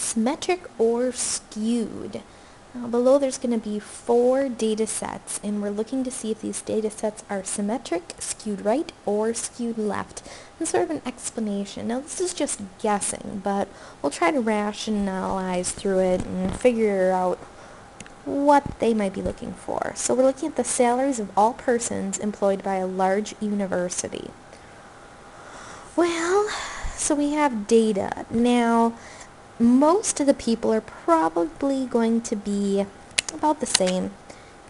symmetric or skewed. Below there's going to be 4 data sets, and we're looking to see if these data sets are symmetric, skewed right, or skewed left, and sort of an explanation. Now this is just guessing, but we'll try to rationalize through it and figure out what they might be looking for. So we're looking at the salaries of all persons employed by a large university. Well, so we have data. Now, most of the people are probably going to be about the same.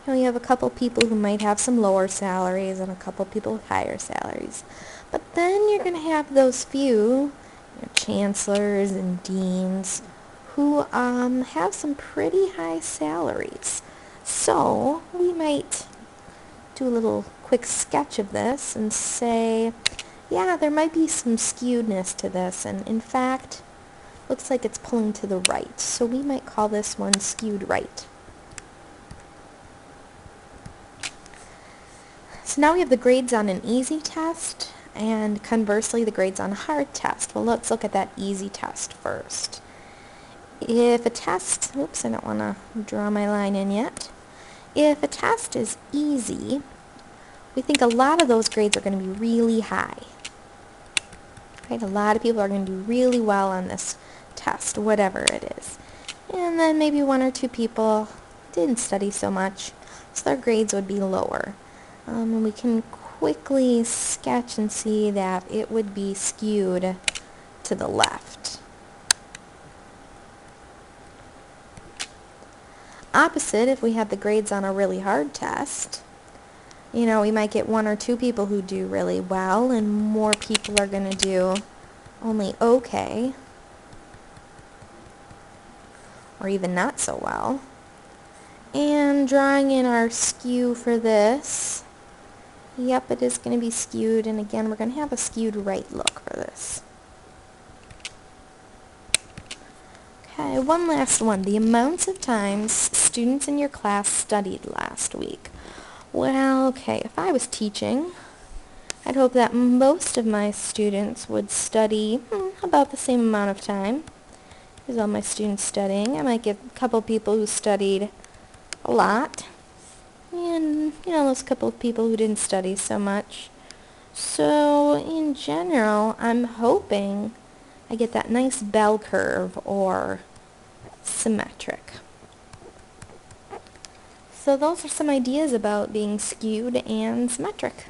You have a couple people who might have some lower salaries and a couple people with higher salaries. But then you're going to have those few, chancellors and deans, who have some pretty high salaries. So we might do a little quick sketch of this and say, yeah, there might be some skewedness to this, and in fact, looks like it's pulling to the right. So we might call this one skewed right. So now we have the grades on an easy test, and conversely the grades on a hard test. Well, let's look at that easy test first. If a test, oops, I don't want to draw my line in yet. If a test is easy, we think a lot of those grades are going to be really high. Right? A lot of people are going to do really well on this test, whatever it is. And then maybe 1 or 2 people didn't study so much, so their grades would be lower. And we can quickly sketch and see that it would be skewed to the left. Opposite, if we had the grades on a really hard test, we might get 1 or 2 people who do really well, and more people are going to do only okay, or even not so well. And drawing in our skew for this, yep, it is going to be skewed, and again, we're going to have a skewed right look for this. Okay, one last one. The amounts of times students in your class studied last week. Well, okay, if I was teaching, I'd hope that most of my students would study about the same amount of time. Here's all my students studying. I might get a couple people who studied a lot, and, those couple of people who didn't study so much. So, in general, I'm hoping I get that nice bell curve, or symmetric. So those are some ideas about being skewed and symmetric.